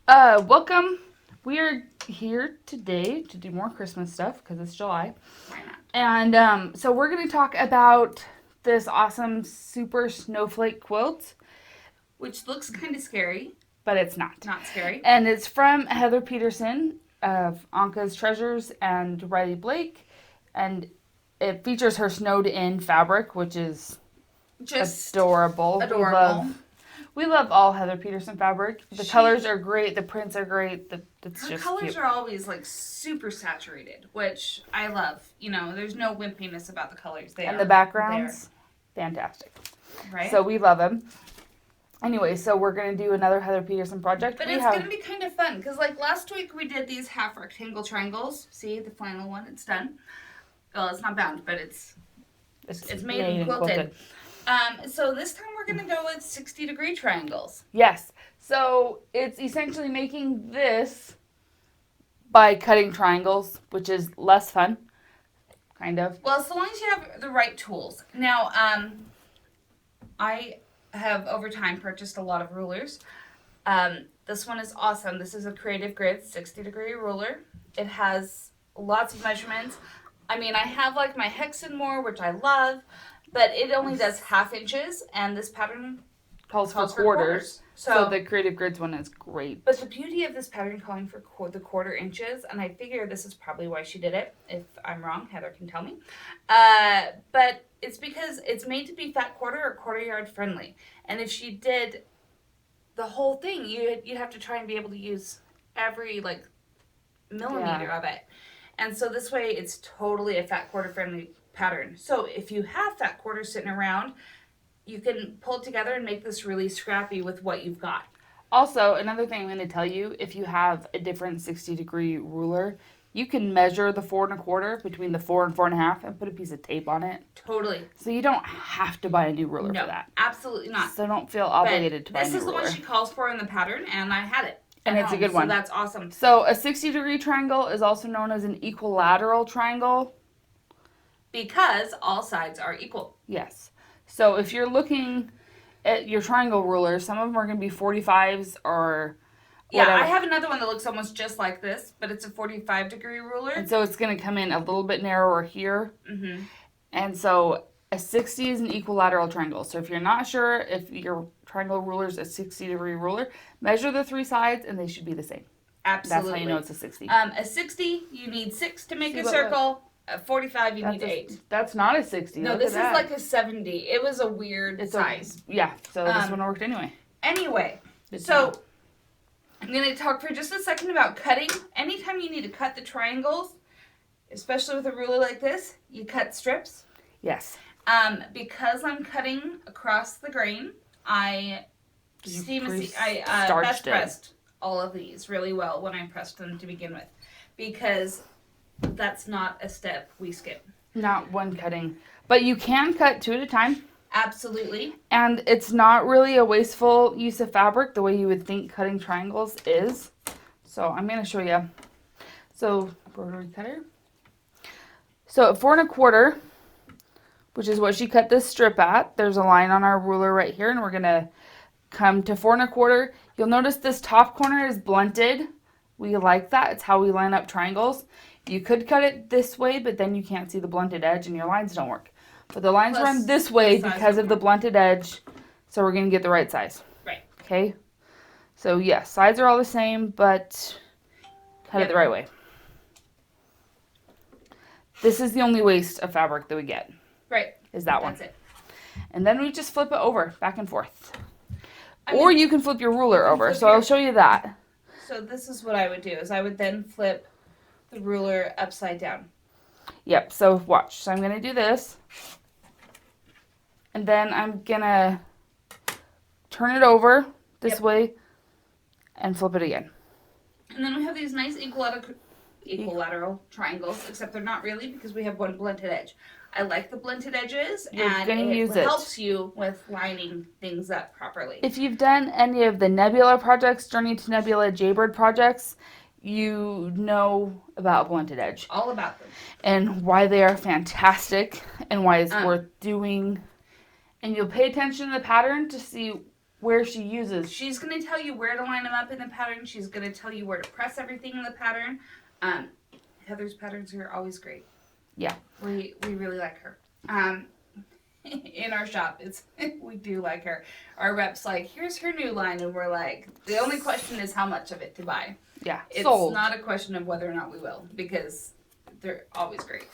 Welcome. We are here today to do more Christmas stuff because it's July. Why not? And so we're going to talk about this awesome super snowflake quilt, Which looks kind of scary. but it's not. Not scary. And it's from Heather Peterson of Anka's Treasures and Riley Blake. And it features her snowed in fabric, which is Just adorable. adorable. We love all Heather Peterson fabric. The colors are great. The prints are great. It's Her just colors cute. are always like super saturated, which I love. You know, there's no wimpiness about the colors. And the backgrounds, fantastic. Right? So we love them. Anyway, so we're going to do another Heather Peterson project. But it's going to be kind of fun because, like, last week we did these half rectangle triangles. See the final one? It's done. Well, it's not bound, but it's made and quilted. So this time we're going to go with 60-degree triangles. Yes. So it's essentially making this by cutting triangles, which is less fun, kind of. Well, so long as you have the right tools. Now, I have over time purchased a lot of rulers. This one is awesome. This is a Creative Grid 60-degree ruler. It has lots of measurements. I mean, I have like my Hexenmore, which I love, but it only does ½ inches, and this pattern calls for quarters. So the Creative Grids one is great. But the beauty of this pattern calling for the quarter inches, and I figure this is probably why she did it. If I'm wrong, Heather can tell me. But it's because it's made to be fat quarter or quarter yard friendly. And if she did the whole thing, you'd have to try and be able to use every like millimeter of it. And so this way it's totally a fat quarter friendly pattern. So if you have fat quarters sitting around, you can pull it together and make this really scrappy with what you've got. Also, another thing I'm going to tell you, if you have a different 60-degree ruler, you can measure the 4 1/4 between the 4 and 4 1/2 and put a piece of tape on it. Totally. So you don't have to buy a new ruler for that. Absolutely not. So don't feel obligated to buy a new ruler. This is the one she calls for in the pattern, and I had it. And it's a good one. So that's awesome. So a 60-degree triangle is also known as an equilateral triangle. Because all sides are equal. Yes. So if you're looking at your triangle ruler, some of them are going to be 45s or whatever. Yeah, I have another one that looks almost just like this, but it's a 45-degree ruler. And so it's going to come in a little bit narrower here. Mm-hmm. And so a 60 is an equilateral triangle. So if you're not sure if your triangle ruler is a 60-degree ruler, measure the 3 sides and they should be the same. Absolutely. That's how you know it's a 60. A 60, you need 6 to make a circle. A 45, you need 8. That's not a 60. No, this is like a 70. It was a weird size. So this one worked anyway. Anyway, so I'm going to talk for just a second about cutting. Anytime you need to cut the triangles, especially with a ruler like this, you cut strips. Yes. Because I'm cutting across the grain, I batch pressed all of these really well when I pressed them to begin with, because that's not a step we skip. Not one cutting, but you can cut 2 at a time. Absolutely. And it's not really a wasteful use of fabric the way you would think cutting triangles is. So I'm going to show you. So rotary cutter. So at 4 1/4, which is what she cut this strip at, there's a line on our ruler right here, and we're going to come to 4 1/4. You'll notice this top corner is blunted. We like that. It's how we line up triangles. You could cut it this way, but then you can't see the blunted edge and your lines don't work. But the lines run this way because of the blunted edge, so we're going to get the right size. Right. Okay? So yes, sides are all the same, but cut it the right way. This is the only waste of fabric that we get. Right. Is that one. That's it. And then we just flip it over, back and forth. Or you can flip your ruler over, so I'll show you that. So this is what I would do, is I would then flip the ruler upside down. Yep, so watch. So I'm going to do this. And then I'm going to turn it over this way and flip it again. And then we have these nice equilateral triangles, except they're not really because we have one blunted edge. I like the blunted edges, and it helps you with lining things up properly. If you've done any of the Nebula projects, Journey to Nebula, Jaybird projects, you know about blunted edge. All about them. And why they are fantastic and why it's worth doing. And you'll pay attention to the pattern to see where she uses. She's going to tell you where to line them up in the pattern. She's going to tell you where to press everything in the pattern. Heather's patterns are always great. Yeah. We really like her. In our shop, we do like her. Our rep's like, here's her new line, and we're like, the only question is how much of it to buy. Yeah, It's sold. not a question of whether or not we will, because they're always great.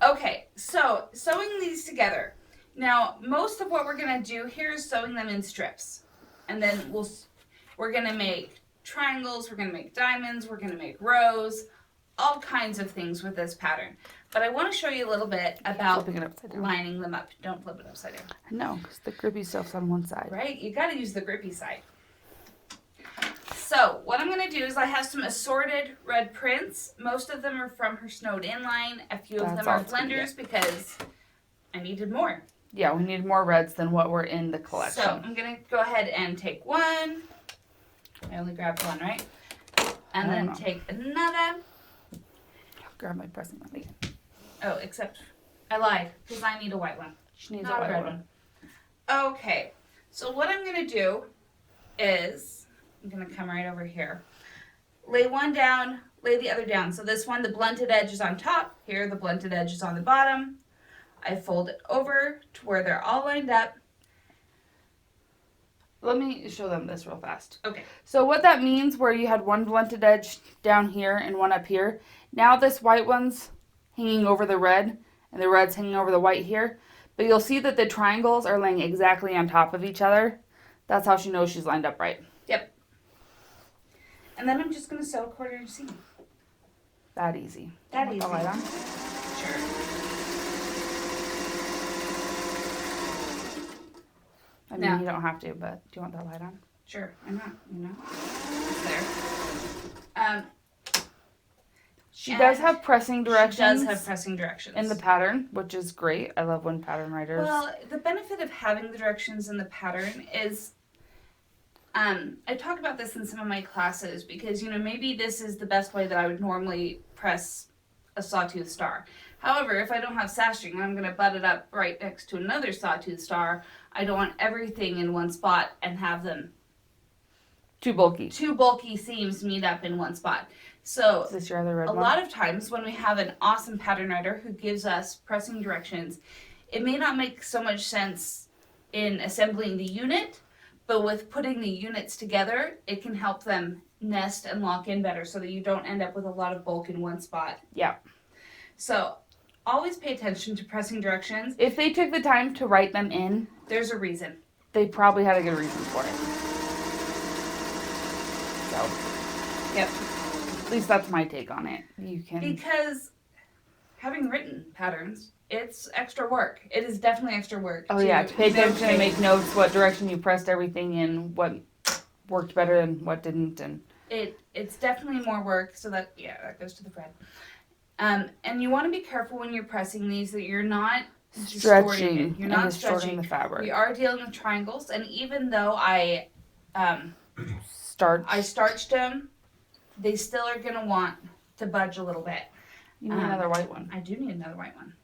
Okay, so sewing these together. Now, most of what we're gonna do here is sewing them in strips, and then we're gonna make triangles, we're gonna make diamonds, we're gonna make rows, all kinds of things with this pattern. But I want to show you a little bit about Flipping it upside down. lining them up. Don't flip it upside down. No, because the grippy stuff's on one side. Right? You got to use the grippy side. So what I'm going to do is I have some assorted red prints. Most of them are from her Snowed In line. A few of That's them are all it's gonna blenders because I needed more. Yeah, we need more reds than what were in the collection. So I'm going to go ahead and take one. I only grabbed one, right? And then take another. Grab my pressing one again. Oh, except I lied because I need a white one. She needs Not a white red one. Okay, so what I'm going to do is I'm going to come right over here. Lay one down, lay the other down. So this one, the blunted edge is on top. Here, the blunted edge is on the bottom. I fold it over to where they're all lined up. Let me show them this real fast. Okay. So what that means, where you had one blunted edge down here and one up here, now this white one's hanging over the red, and the red's hanging over the white here. But you'll see that the triangles are laying exactly on top of each other. That's how she knows she's lined up right. Yep. And then I'm just going to sew a 1/4 inch seam. That easy. That Want easy. the light on? Sure. I mean, Now. you don't have to, but do you want that light on? Sure. I'm not, It's there. She does have pressing directions. She does have pressing directions. In the pattern, which is great. I love when pattern writers. Well, the benefit of having the directions in the pattern is, I talk about this in some of my classes because, maybe this is the best way that I would normally press a sawtooth star. However, if I don't have sashing and I'm going to butt it up right next to another sawtooth star, I don't want everything in one spot and have them too bulky. two bulky seams meet up in one spot. So Is this your other red a one? lot of times when we have an awesome pattern writer who gives us pressing directions, it may not make so much sense in assembling the unit, but with putting the units together, it can help them nest and lock in better so that you don't end up with a lot of bulk in one spot. Yeah. So always pay attention to pressing directions. If they took the time to write them in, There's a reason. they probably had a good reason for it. So, Yep. at least that's my take on it. You can. Because having written patterns, it's extra work. It is definitely extra work. Oh yeah, to pay attention and make notes what direction you pressed everything in, what worked better and what didn't, and It's definitely more work. So that goes to the thread. And you want to be careful when you're pressing these that you're not distorting stretching. it. You're not and distorting stretching the fabric. We are dealing with triangles, and even though I starched them, they still are gonna want to budge a little bit. You need another white one. I do need another white one.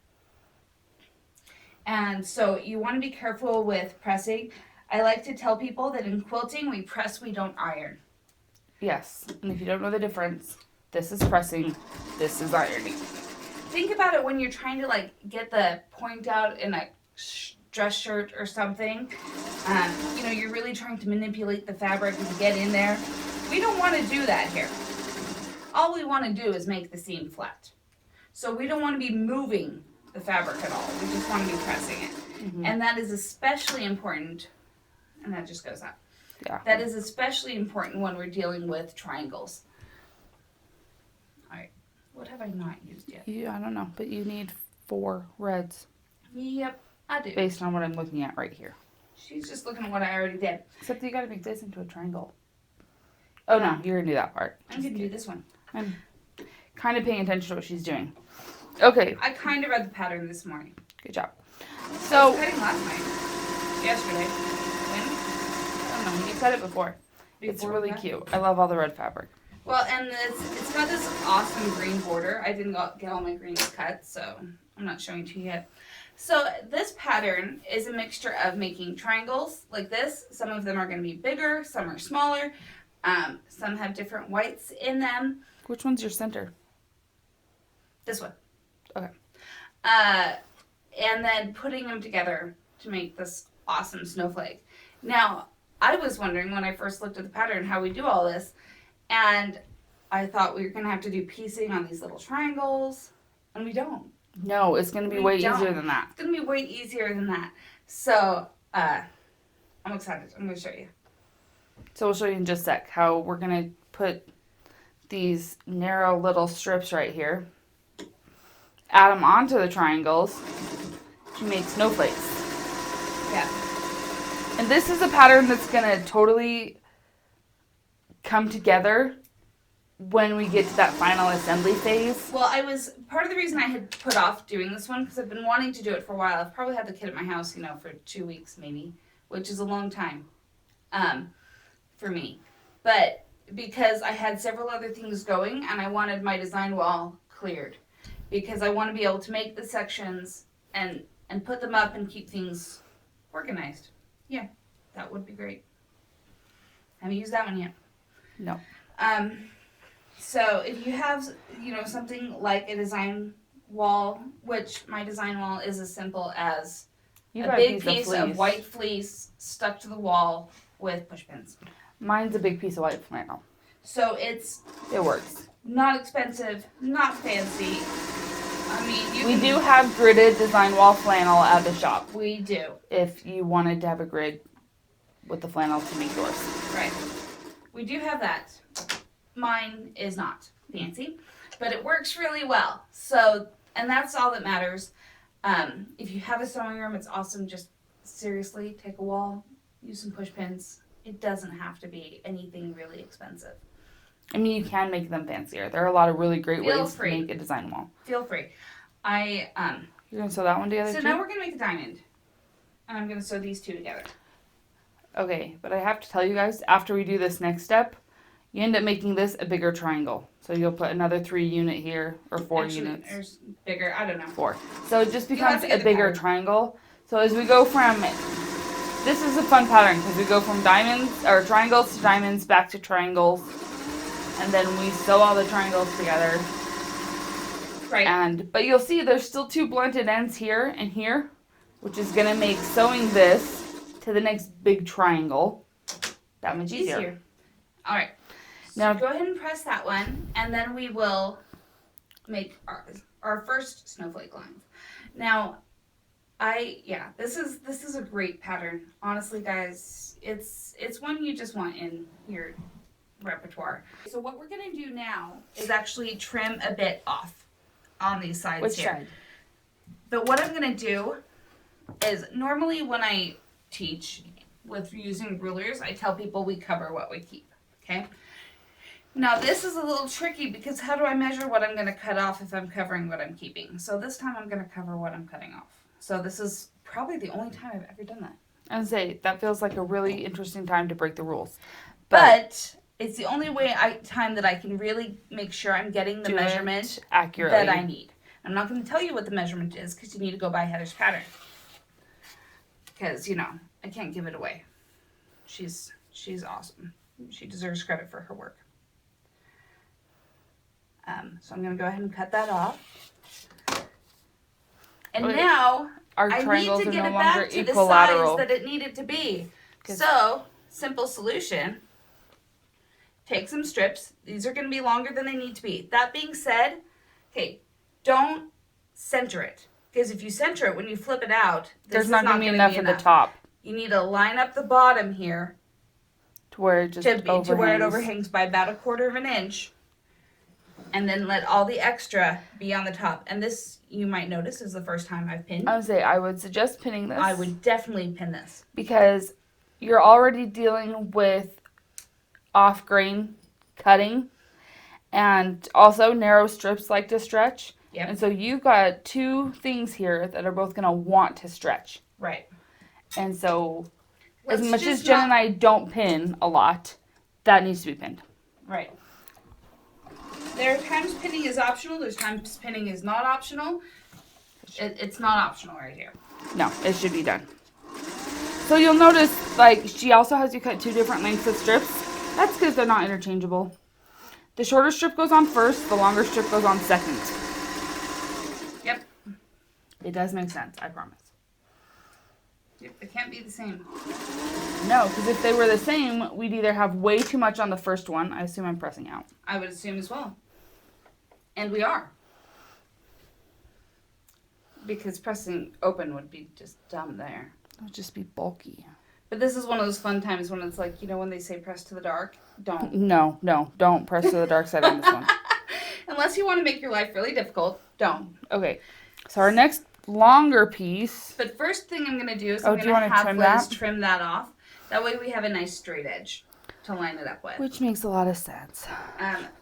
And so you want to be careful with pressing. I like to tell people that in quilting, we press, we don't iron. Yes, and if you don't know the difference, this is pressing, this is ironing. Think about it when you're trying to get the point out in a dress shirt or something. You're really trying to manipulate the fabric and get in there. We don't want to do that here. All we want to do is make the seam flat. So we don't want to be moving the fabric at all. We just want to be pressing it. Mm-hmm. And that is especially important, and that just goes up. Yeah. That is especially important when we're dealing with triangles. All right, what have I not used yet? I don't know, but you need 4 reds Yep, I do. based on what I'm looking at right here. She's just looking at what I already did. Except you gotta make this into a triangle. Oh no, you're gonna do that part. I'm going to do this one. I'm kind of paying attention to what she's doing. Okay, I kind of read the pattern this morning. good job. I was So, cutting last night. Yesterday. When? I don't know, you said it before. It's Before really that? cute. I love all the red fabric. Well, and it's got this awesome green border. I didn't get all my greens cut, so I'm not showing to you yet. So this pattern is a mixture of making triangles like this. Some of them are going to be bigger, some are smaller. Some have different whites in them. Which one's your center? This one. Okay. And then putting them together to make this awesome snowflake. Now, I was wondering when I first looked at the pattern how we do all this, and I thought we were going to have to do piecing on these little triangles, and we don't. No, it's going to be way easier than that. It's going to be way easier than that. So, I'm excited. I'm going to show you. So we'll show you in just a sec how we're going to put these narrow little strips right here, add them onto the triangles to make snowflakes. Yeah. And this is a pattern that's going to totally come together when we get to that final assembly phase. Well, part of the reason I had put off doing this one, because I've been wanting to do it for a while. I've probably had the kid at my house, for 2 weeks maybe, which is a long time for me. But because I had several other things going and I wanted my design wall cleared. Because I want to be able to make the sections and put them up and keep things organized. Yeah, that would be great. Haven't used that one yet. No. So if you have, something like a design wall, which my design wall is as simple as a big piece of white fleece stuck to the wall with push pins. Mine's a big piece of white flannel. So it works. Not expensive, not fancy. We do have gridded design wall flannel at the shop. We do. If you wanted to have a grid with the flannel to make yours. Right. We do have that. Mine is not fancy, but it works really well. So, and that's all that matters. If you have a sewing room, it's awesome. Just seriously, take a wall, use some push pins. It doesn't have to be anything really expensive. You can make them fancier. There are a lot of really great ways to make a design wall. Feel free. You're going to sew that one together too? So now we're going to make a diamond. And I'm going to sew these two together. Okay, but I have to tell you guys, after we do this next step, you end up making this a bigger triangle. So you'll put another 3 unit here, or 4 units. There's bigger, I don't know. 4. So it just becomes a bigger triangle. So as we go from, this is a fun pattern, because we go from triangles to diamonds, back to triangles, and then we sew all the triangles together. Right. But you'll see there's still 2 blunted ends here and here, which is going to make sewing this to the next big triangle that much easier. All right. So now go ahead and press that one, and then we will make our first snowflake lines. Now, this is a great pattern. Honestly, guys, it's one you just want in your repertoire. So what we're going to do now is actually trim a bit off on these sides. Which here. side? But what I'm going to do is normally when I teach with using rulers, I tell people we cover what we keep. Okay? Now this is a little tricky because how do I measure what I'm going to cut off if I'm covering what I'm keeping? So this time I'm going to cover what I'm cutting off. So this is probably the only time I've ever done that. I would say that feels like a really interesting time to break the rules. But it's the only time that I can really make sure I'm getting the measurement accurately that I need. I'm not going to tell you what the measurement is because you need to go by Heather's pattern. Because, I can't give it away. She's awesome. She deserves credit for her work. So I'm going to go ahead and cut that off. And now our I triangles need to are get no it longer back to the equilateral. size that it needed to be. So, simple solution. Take some strips. These are going to be longer than they need to be. That being said, okay, don't center it. Because if you center it, when you flip it out, there's not going to be enough at the top. You need to line up the bottom here to where it just overhangs. To where it overhangs by about 1/4 inch. And then let all the extra be on the top. And this, you might notice, is the first time I've pinned. I would suggest pinning this. I would definitely pin this. Because you're already dealing with off-grain cutting. And also narrow strips like to stretch. Yep. And so you've got 2 things here that are both going to want to stretch. Right. And so, as much as Jen and I don't pin a lot, that needs to be pinned. Right. There are times pinning is optional. There's times pinning is not optional. It's not optional right here. No, it should be done. So you'll notice, like, she also has you cut 2 different lengths of strips. That's because they're not interchangeable. The shorter strip goes on first, the longer strip goes on second. Yep. It does make sense, I promise. Yep, it can't be the same. No, because if they were the same, we'd either have way too much on the first one. I assume I'm pressing out. I would assume as well. And we are. Because pressing open would be just dumb there. It would just be bulky. But this is one of those fun times when it's like, when they say press to the dark, don't. No, don't press to the dark side on this one. Unless you want to make your life really difficult, don't. Okay, so our next longer piece. But first thing I'm going to do is Oh, I'm do you going to wanna have trim Liz that? trim that off. That way we have a nice straight edge to line it up with. Which makes a lot of sense.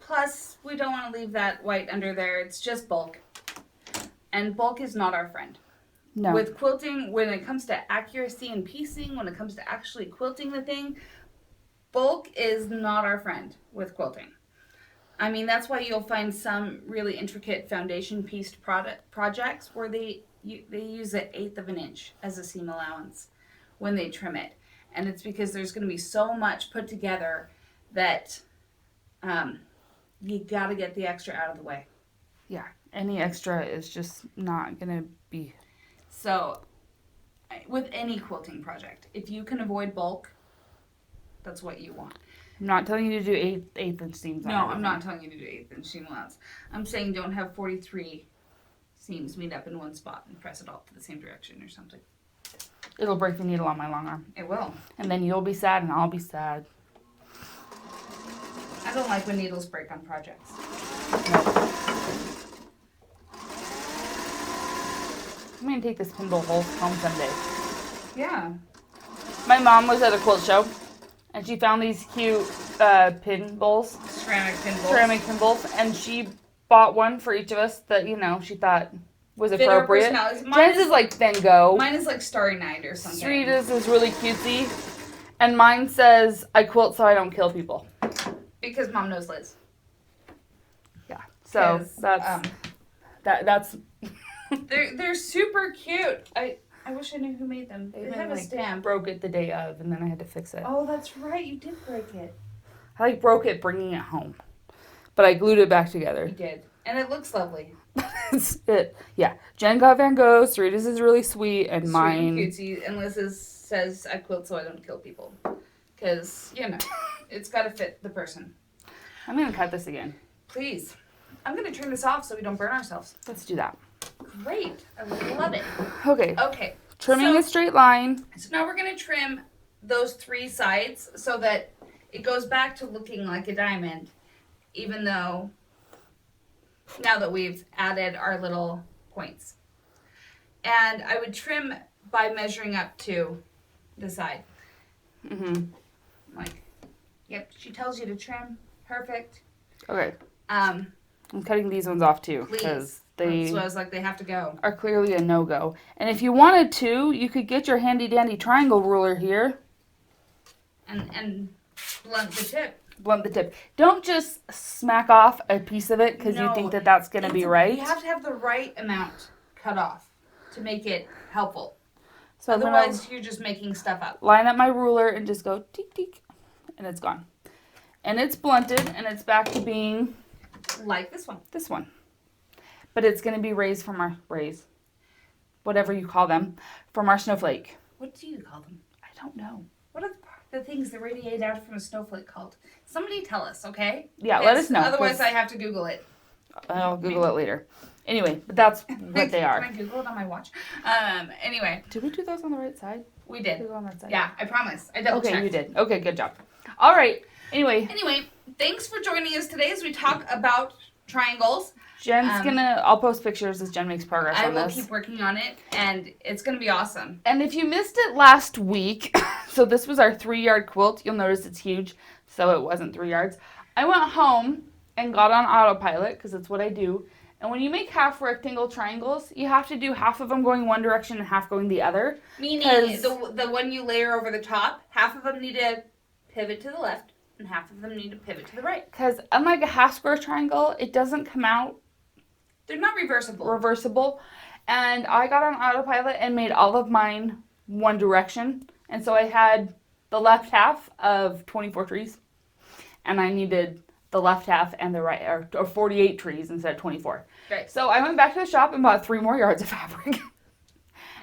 Plus, we don't want to leave that white under there. It's just bulk. And bulk is not our friend. No. With quilting, when it comes to accuracy and piecing, when it comes to actually quilting the thing, bulk is not our friend with quilting. I mean, that's why you'll find some really intricate foundation pieced projects where they use 1/8 of an inch as a seam allowance when they trim it. And it's because there's going to be so much put together that you got to get the extra out of the way. Yeah, any extra is just not going to be... So, with any quilting project, if you can avoid bulk, that's what you want. I'm not telling you to do eighth inch seams. No, I'm not telling you to do 1/8 inch seam allowance. I'm saying don't have 43 seams meet up in one spot and press it all to the same direction or something. It'll break the needle on my long arm. It will. And then you'll be sad and I'll be sad. I don't like when needles break on projects. No. I'm going to take this pinball home someday. Yeah. My mom was at a quilt show and she found these cute pin bowls. Ceramic pinballs. Ceramic pin bowls. And she bought one for each of us that, she thought was Fit our appropriate. personalities. Jen's is like Then Go. Mine is like Starry Night or something. Sarita's is really cutesy. And mine says, I quilt so I don't kill people. Because Mom knows Liz. Yeah. So that's They're super cute. I wish I knew who made them. They have a like, stamp. broke it the day of, and then I had to fix it. Oh, that's right. You did break it. I broke it bringing it home, but I glued it back together. You did, and it looks lovely. Yeah. Jen got Van Gogh. Sarita's is really sweet, and Sweet mine. and cutesy, and Liz's says I quilt so I don't kill people, because it's got to fit the person. I'm gonna cut this again. Please, I'm gonna turn this off so we don't burn ourselves. Let's do that. Great, I love it. Okay. Okay. Trimming a straight line. So now we're gonna trim those 3 sides so that it goes back to looking like a diamond, even though now that we've added our little points. And I would trim by measuring up to the side. Like, yep, she tells you to trim. Perfect. Okay. Um, I'm cutting these ones off too please. because they So I was like, they have to go. are clearly a no-go. And if you wanted to, you could get your handy-dandy triangle ruler here. And blunt the tip. Blunt the tip. Don't just smack off a piece of it because you No, think that that's going to be right. You have to have the right amount cut off to make it helpful. So Otherwise, you're just making stuff up. line up my ruler and just go teek teek, and it's gone. And it's blunted, and it's back to being Like this one. this one. But it's going to be rays from our rays, whatever you call them, from our snowflake. What do you call them? I don't know. What are the things that radiate out from a snowflake called? Somebody tell us, okay? Yeah, let us know. Otherwise, 'cause I have to Google it. I'll Google it later. Anyway, but that's what they are. Can I Google it on my watch? Anyway, Did we do those on the right side? we Did did. we go on that side? Yeah, I promise. I double Okay, checked. you did. Okay, good job. All right. Anyway, Thanks for joining us today as we talk about triangles. Jen's I'll post pictures as Jen makes progress I on will this. keep working on it, and it's gonna be awesome. And if you missed it last week, so this was our 3-yard quilt. You'll notice it's huge, so it wasn't 3 yards. I went home and got on autopilot, because it's what I do. And when you make half rectangle triangles, you have to do half of them going one direction and half going the other. Meaning the one you layer over the top, half of them need to pivot to the left, and half of them need to pivot to the right. Because unlike a half square triangle, it doesn't come out They're not reversible. reversible. And I got on autopilot and made all of mine one direction. And so I had the left half of 24 trees, and I needed the left half and the right, or 48 trees instead of 24. Right. So I went back to the shop and bought 3 more yards of fabric.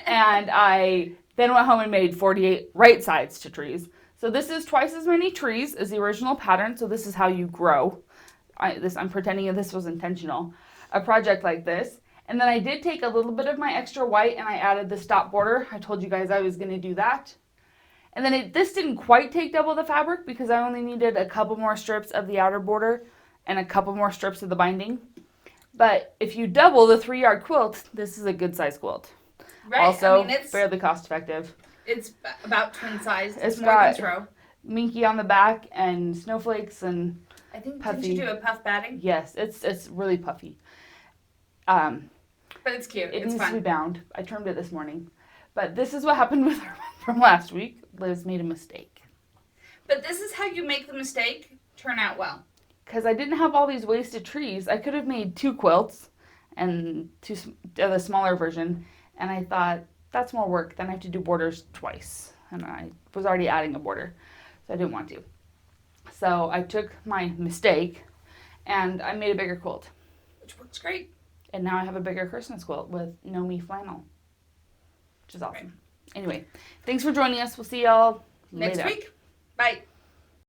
And I then went home and made 48 right sides to trees. So this is twice as many trees as the original pattern. So this is how you grow. I'm pretending this was intentional. A project like this. And then I did take a little bit of my extra white and I added the stop border. I told you guys I was going to do that. And then this didn't quite take double the fabric because I only needed a couple more strips of the outer border and a couple more strips of the binding. But if you double the 3-yard quilt, this is a good size quilt. Right. Also, I mean, it's fairly cost effective. It's about twin size. It's more than got throw. Minky on the back and snowflakes and I think puffy. Didn't you do a puff batting? Yes, it's really puffy. But it's cute. It it's needs fun. to be bound. I trimmed it this morning. But this is what happened with her from last week. Liz made a mistake. But this is how you make the mistake turn out well. Because I didn't have all these wasted trees. I could have made 2 quilts and the smaller version. And I thought, that's more work. Then I have to do borders twice. And I was already adding a border. So I didn't want to. So I took my mistake and I made a bigger quilt. Which works great. And now I have a bigger Christmas quilt with No Me flannel. Which is awesome. Right. Anyway, thanks for joining us. We'll see y'all next later. week. Bye.